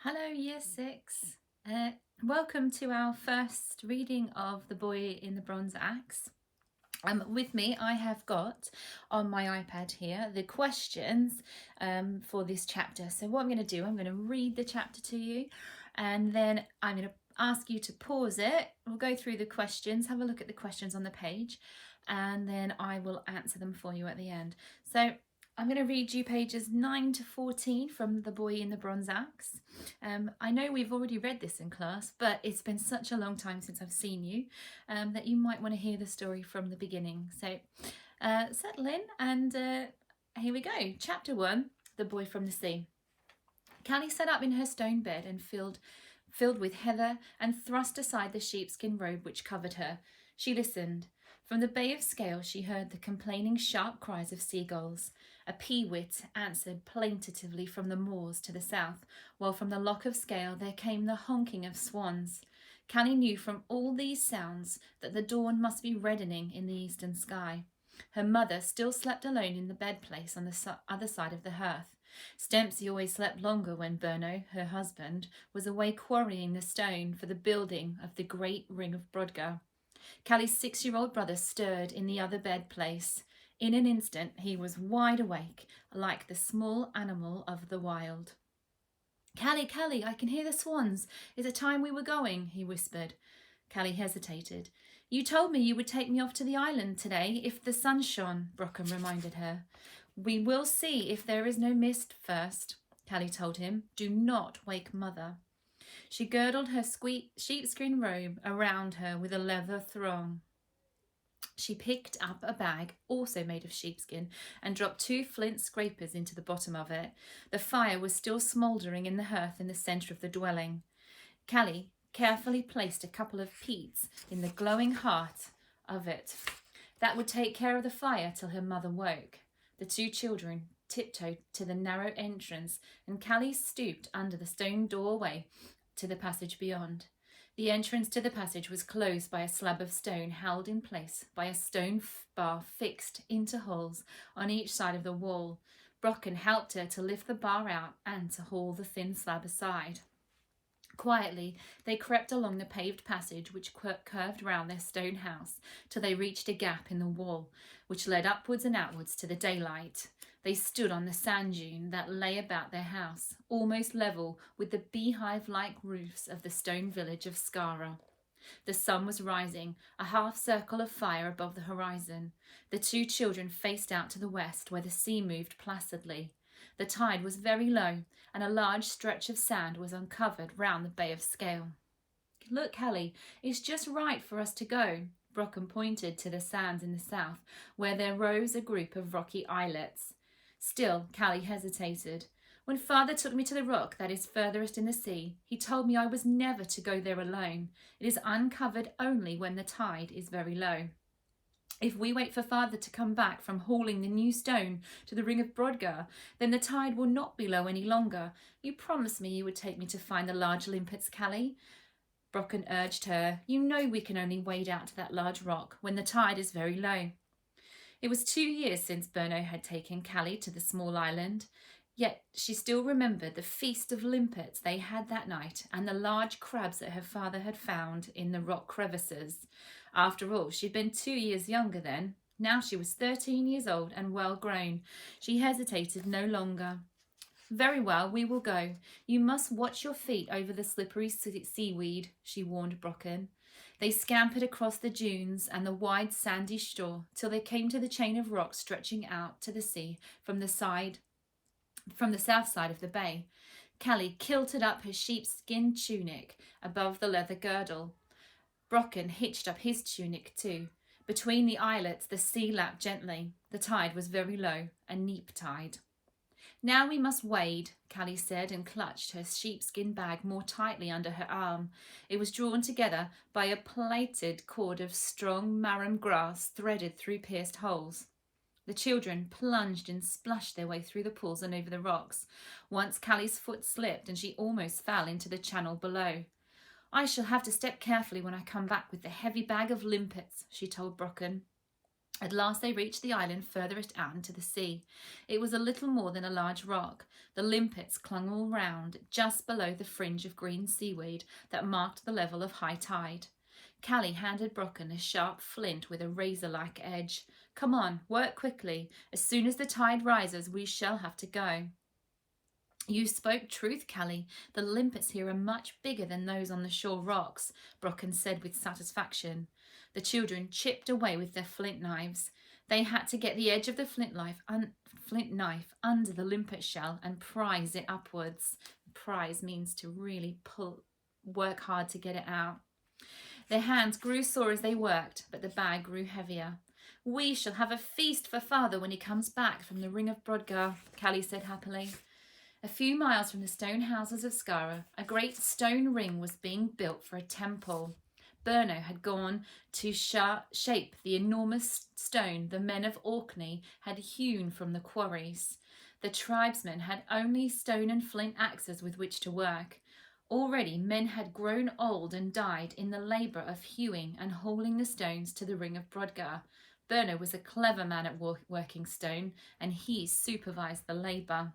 Hello, Year 6. Welcome to our first reading of The Boy in the Bronze Axe. With me, I have got on my iPad here the questions for this chapter. So what I'm going to do, I'm going to read the chapter to you, and then I'm going to ask you to pause it. We'll go through the questions, have a look at the questions on the page, and then I will answer them for you at the end. So I'm going to read you pages 9 to 14 from The Boy in the Bronze Axe. I know we've already read this in class, but it's been such a long time since I've seen you that you might want to hear the story from the beginning. So settle in and here we go. Chapter 1, The Boy from the Sea. Callie sat up in her stone bed and filled with heather and thrust aside the sheepskin robe which covered her. She listened. From the Bay of Scale she heard the complaining sharp cries of seagulls. A peewit answered plaintively from the moors to the south, while from the loch of Scale there came the honking of swans. Callie knew from all these sounds that the dawn must be reddening in the eastern sky. Her mother still slept alone in the bedplace on the other side of the hearth. Stempsy always slept longer when Berno, her husband, was away quarrying the stone for the building of the great ring of Brodgar. Callie's 6-year-old brother stirred in the other bed place. In an instant he was wide awake, like the small animal of the wild. Callie, I can hear the swans. Is it time we were going? He whispered. Callie hesitated. You told me you would take me off to the island today if the sun shone, Brocken reminded her. We will see if there is no mist first, Callie told him. Do not wake Mother. She girdled her sheepskin robe around her with a leather thong. She picked up a bag, also made of sheepskin, and dropped 2 flint scrapers into the bottom of it. The fire was still smouldering in the hearth in the centre of the dwelling. Callie carefully placed a couple of peats in the glowing heart of it. That would take care of the fire till her mother woke. The 2 children tiptoed to the narrow entrance, and Callie stooped under the stone doorway to the passage beyond. The entrance to the passage was closed by a slab of stone held in place by a stone bar fixed into holes on each side of the wall. Brocken helped her to lift the bar out and to haul the thin slab aside. Quietly, they crept along the paved passage which curved round their stone house till they reached a gap in the wall which led upwards and outwards to the daylight. They stood on the sand dune that lay about their house, almost level with the beehive-like roofs of the stone village of Skara. The sun was rising, a half circle of fire above the horizon. The 2 children faced out to the west, where the sea moved placidly. The tide was very low, and a large stretch of sand was uncovered round the Bay of Scale. Look, Callie, it's just right for us to go. Brocken pointed to the sands in the south, where there rose a group of rocky islets. Still, Callie hesitated. When Father took me to the rock that is furthest in the sea, he told me I was never to go there alone. It is uncovered only when the tide is very low. If we wait for Father to come back from hauling the new stone to the ring of Brodgar, then the tide will not be low any longer. You promised me you would take me to find the large limpets, Callie. Brocken urged her. You know we can only wade out to that large rock when the tide is very low. It was 2 years since Berno had taken Callie to the small island, yet she still remembered the feast of limpets they had that night and the large crabs that her father had found in the rock crevices. After all, she'd been 2 years younger then. Now she was 13 years old and well grown. She hesitated no longer. Very well, we will go. You must watch your feet over the slippery seaweed, she warned Brocken. They scampered across the dunes and the wide sandy shore till they came to the chain of rocks stretching out to the sea from the south side of the bay. Callie kilted up her sheepskin tunic above the leather girdle. Brocken hitched up his tunic too. Between the islets the sea lapped gently. The tide was very low, a neap tide. Now we must wade, Callie said, and clutched her sheepskin bag more tightly under her arm. It was drawn together by a plaited cord of strong marram grass threaded through pierced holes. The children plunged and splashed their way through the pools and over the rocks. Once Callie's foot slipped and she almost fell into the channel below. I shall have to step carefully when I come back with the heavy bag of limpets, she told Brocken. At last they reached the island furthest out into the sea. It was a little more than a large rock. The limpets clung all round, just below the fringe of green seaweed that marked the level of high tide. Callie handed Brocken a sharp flint with a razor-like edge. "Come on, work quickly. As soon as the tide rises, we shall have to go." "You spoke truth, Callie. The limpets here are much bigger than those on the shore rocks," Brocken said with satisfaction. The children chipped away with their flint knives. They had to get the edge of the flint knife under the limpet shell and prise it upwards. Prise means to really work hard to get it out. Their hands grew sore as they worked, but the bag grew heavier. "We shall have a feast for father when he comes back from the Ring of Brodgar," Callie said happily. A few miles from the stone houses of Skara, a great stone ring was being built for a temple. Berno had gone to shape the enormous stone the men of Orkney had hewn from the quarries. The tribesmen had only stone and flint axes with which to work. Already men had grown old and died in the labour of hewing and hauling the stones to the Ring of Brodgar. Berno was a clever man at working stone, and he supervised the labour.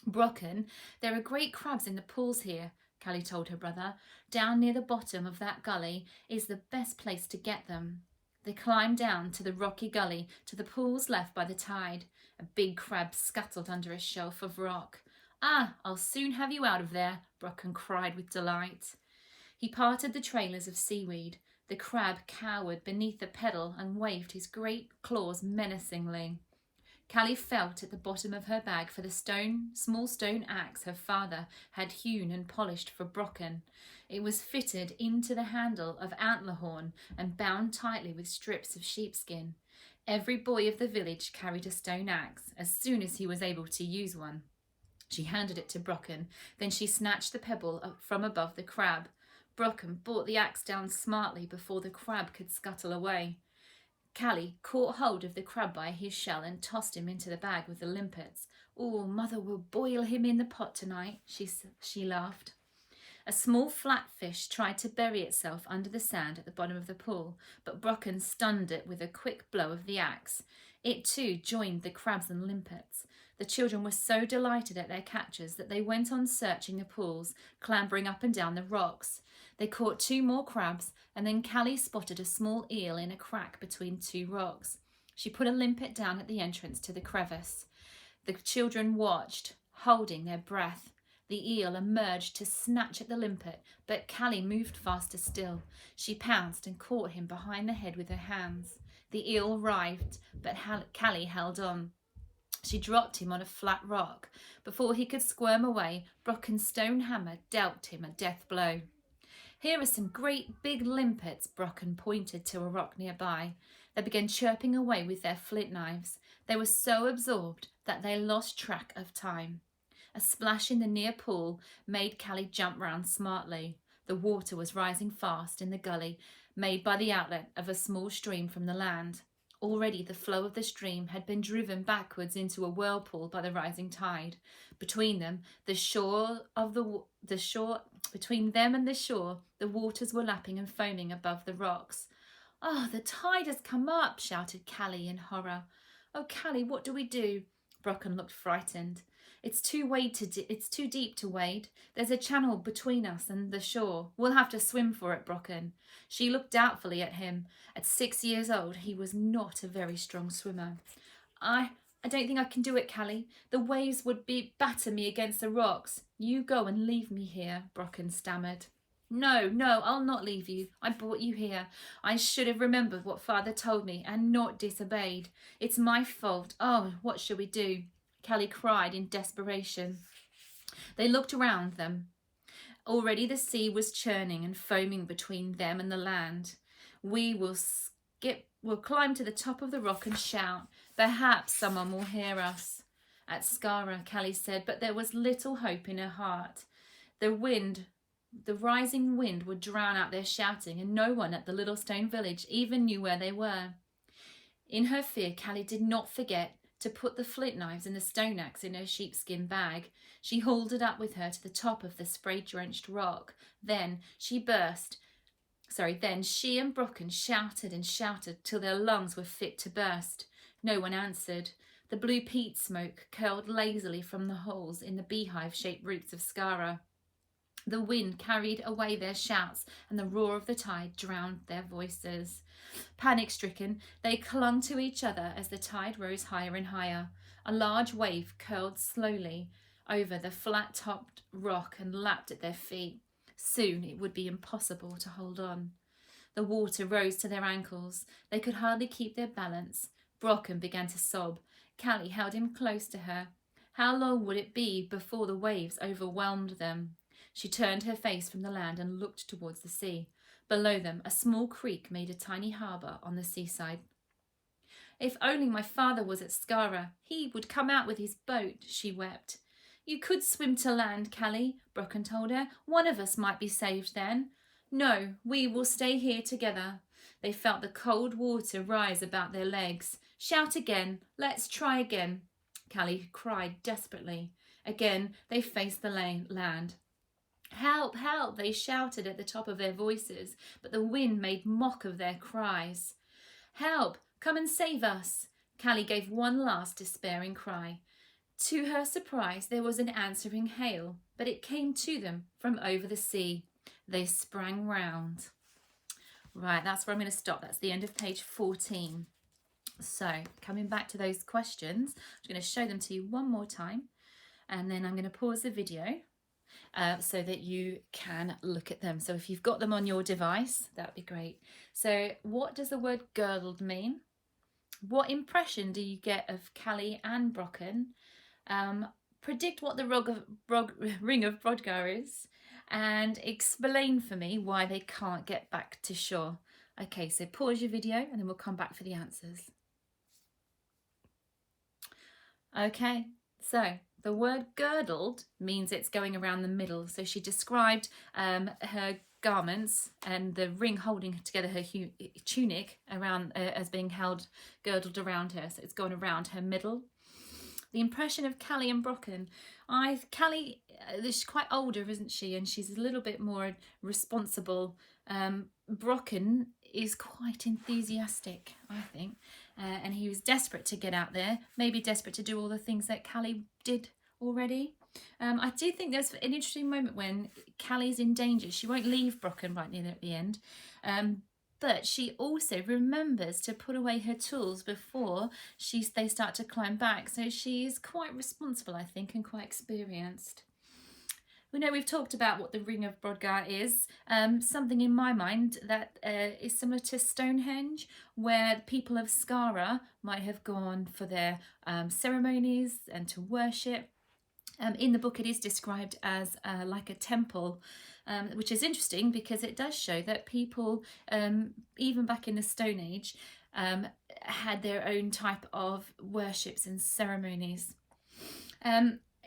"Brocken, there are great crabs in the pools here," Callie told her brother. "Down near the bottom of that gully is the best place to get them." They climbed down to the rocky gully to the pools left by the tide. A big crab scuttled under a shelf of rock. "Ah, I'll soon have you out of there," Brocken cried with delight. He parted the trailers of seaweed. The crab cowered beneath the pedal and waved his great claws menacingly. Callie felt at the bottom of her bag for the small stone axe her father had hewn and polished for Brocken. It was fitted into the handle of antler horn and bound tightly with strips of sheepskin. Every boy of the village carried a stone axe as soon as he was able to use one. She handed it to Brocken, then she snatched the pebble from above the crab. Brocken brought the axe down smartly before the crab could scuttle away. Callie caught hold of the crab by his shell and tossed him into the bag with the limpets. "Oh, mother will boil him in the pot tonight," she laughed. A small flatfish tried to bury itself under the sand at the bottom of the pool, but Brocken stunned it with a quick blow of the axe. It too joined the crabs and limpets. The children were so delighted at their captures that they went on searching the pools, clambering up and down the rocks. They caught 2 more crabs, and then Callie spotted a small eel in a crack between 2 rocks. She put a limpet down at the entrance to the crevice. The children watched, holding their breath. The eel emerged to snatch at the limpet, but Callie moved faster still. She pounced and caught him behind the head with her hands. The eel writhed, but Callie held on. She dropped him on a flat rock. Before he could squirm away, Brocken's stone hammer dealt him a death blow. "Here are some great big limpets," Brocken pointed to a rock nearby. They began chirping away with their flint knives. They were so absorbed that they lost track of time. A splash in the near pool made Callie jump round smartly. The water was rising fast in the gully, made by the outlet of a small stream from the land. Already the flow of the stream had been driven backwards into a whirlpool by the rising tide. Between them, between them and the shore, the waters were lapping and foaming above the rocks. "Oh, the tide has come up," shouted Callie in horror. "Oh, Callie, what do we do?" Brocken looked frightened. It's too deep to wade. There's a channel between us and the shore. We'll have to swim for it, Brocken." She looked doubtfully at him. At 6 years old, he was not a very strong swimmer. I don't think I can do it, Callie. The waves would batter me against the rocks." "You go and leave me here," Brocken stammered. No, I'll not leave you. I brought you here. I should have remembered what father told me and not disobeyed. It's my fault. Oh, what shall we do?" Callie cried in desperation. They looked around them. Already the sea was churning and foaming between them and the land. We'll climb to the top of the rock and shout. Perhaps someone will hear us." "At Skara," Callie said, but there was little hope in her heart. The rising wind would drown out their shouting, and no one at the little stone village even knew where they were. In her fear, Callie did not forget to put the flint knives and the stone axe in her sheepskin bag. She hauled it up with her to the top of the spray-drenched rock. Then she burst Then she and Brocken shouted and shouted till their lungs were fit to burst. No one answered. The blue peat smoke curled lazily from the holes in the beehive-shaped roots of Skara. The wind carried away their shouts, and the roar of the tide drowned their voices. Panic-stricken, they clung to each other as the tide rose higher and higher. A large wave curled slowly over the flat-topped rock and lapped at their feet. Soon it would be impossible to hold on. The water rose to their ankles. They could hardly keep their balance. Brocken began to sob. Callie held him close to her. How long would it be before the waves overwhelmed them? She turned her face from the land and looked towards the sea. Below them, a small creek made a tiny harbour on the seaside. If only my father was at Skara, he would come out with his boat, she wept. You could swim to land, Callie, Brocken told her. One of us might be saved then. No, we will stay here together. They felt the cold water rise about their legs. Shout again, let's try again, Callie cried desperately. Again, they faced the land. Help, help, they shouted at the top of their voices, but the wind made mock of their cries. Help, come and save us. Callie gave one last despairing cry. To her surprise, there was an answering hail, but it came to them from over the sea. They sprang round. Right, that's where I'm going to stop. That's the end of page 14. So, coming back to those questions, I'm going to show them to you one more time, and then I'm going to pause the video so that you can look at them. So if you've got them on your device, that would be great. So what does the word girdled mean? What impression do you get of Callie and Brocken? Predict what the Ring of Brodgar is, and explain for me why they can't get back to shore. Okay, so pause your video and then we'll come back for the answers. Okay, so the word girdled means it's going around the middle. So she described her garments and the ring holding together her tunic around as being held, girdled around her. So it's going around her middle. The impression of Callie and Brocken. Callie, she's quite older, isn't she? And she's a little bit more responsible. Brocken is quite enthusiastic, I think. And he was desperate to get out there, maybe desperate to do all the things that Callie did already. I do think there's an interesting moment when Callie's in danger. She won't leave Brocken right near at the end. But she also remembers to put away her tools before they start to climb back. So she's quite responsible, I think, and quite experienced. We know we've talked about what the Ring of Brodgar is. Something in my mind that is similar to Stonehenge, where the people of Skara might have gone for their ceremonies and to worship. In the book it is described as like a temple, which is interesting because it does show that people, even back in the Stone Age, had their own type of worships and ceremonies.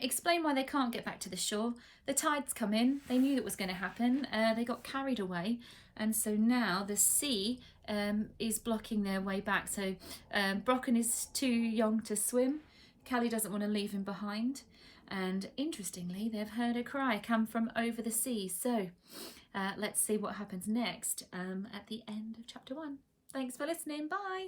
Explain why they can't get back to the shore. The tides come in, they knew that was going to happen, they got carried away, and so now the sea is blocking their way back. So Brocken is too young to swim, Callie doesn't want to leave him behind, and interestingly they've heard a cry come from over the sea. So let's see what happens next at the end of chapter 1. Thanks for listening, bye!